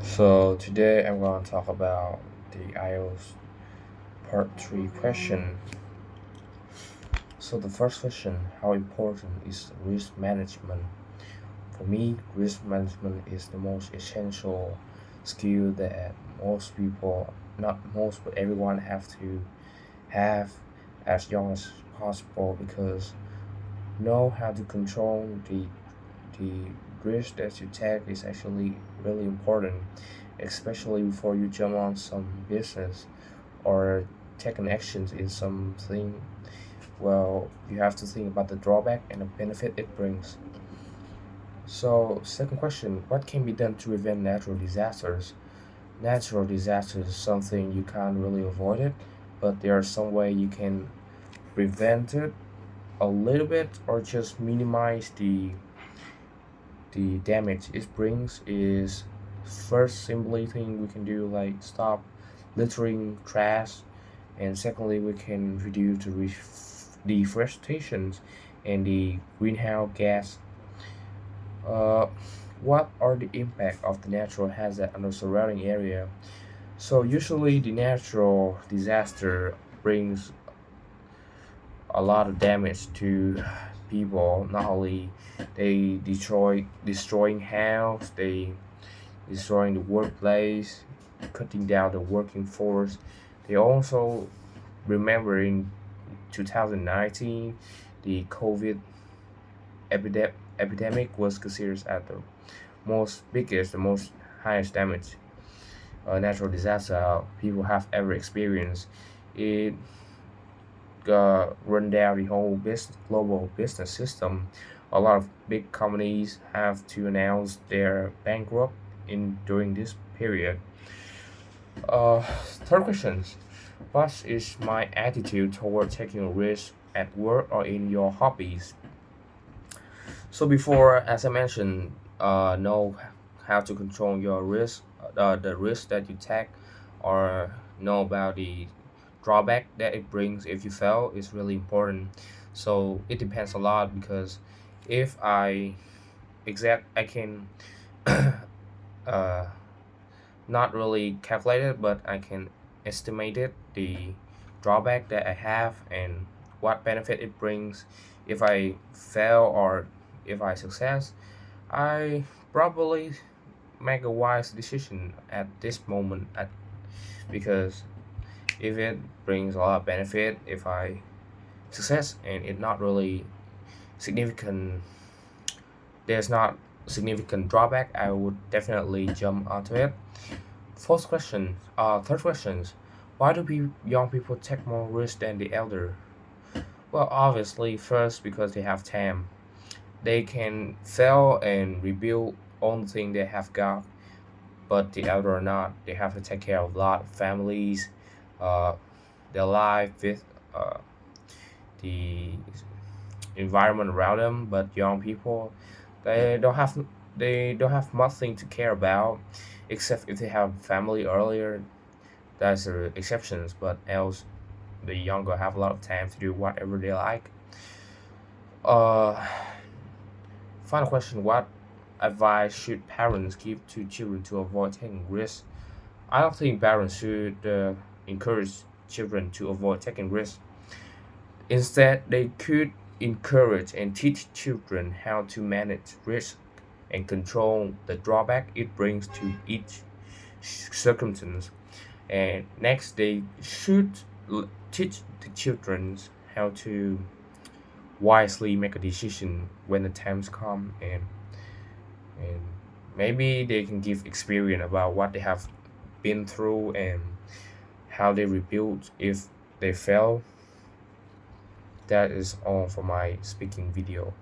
So today I'm going to talk about the IELTS Part 3 question. So the first question, how important is risk management? For me, risk management is the most essential skill that most people, not most, but everyone have to have as young as possible because know how to control the risk that you take is actually really important, especially before you jump on some business or taking actions in something. Well, you have to think about the drawback and the benefit it brings. So, second question, what can be done to prevent natural disasters? Natural disasters is something you can't really avoid it, but there are some way you can prevent it a little bit or just minimize the damage it brings. Is first simply thing we can do like stop littering trash, and secondly we can reduce the deforestation and the greenhouse gas. uh, what are the impact of the natural hazard on the surrounding area? So usually the natural disaster brings a lot of damage to people. Not only they destroying house, they destroying the workplace, cutting down the working force. They also remember in 2019 the COVID epidemic was considered as the most biggest, the most highest damage natural disaster people have ever experienced. It run down the whole global business system. A lot of big companies have to announce their bankrupt in during this period. Uh, Third question: what is my attitude toward taking a risk at work or in your hobbies? So before, as I mentioned, know how to control your risk, the risk that you take, or know about the drawback that it brings if you fail is really important. So it depends a lot because if I can uh, not really calculate it, but I can estimate it, the drawback that I have and what benefit it brings. If I fail or if I success, I probably make a wise decision at this moment because if it brings a lot of benefit, if I success and it not really significant, there's not significant drawback, I would definitely jump onto it. Third questions. Why do young people take more risk than the elder? Well, obviously, first because they have time. They can fail and rebuild on the thing they have got, but the elder or not, they have to take care of a lot of families, uh, their life with the environment around them. But young people, they don't have they don't have nothing to care about, except if they have family earlier. That's the exceptions, but else the younger have a lot of time to do whatever they like. Uh, Final question: what advice should parents give to children to avoid taking risks? I don't think parents should encourage children to avoid taking risks. Instead, they could encourage and teach children how to manage risk and control the drawback it brings to each circumstance. And next, they should teach the children how to wisely make a decision when the times come, and maybe they can give experience about what they have been through and how they rebuild if they fail. That is all for my speaking video.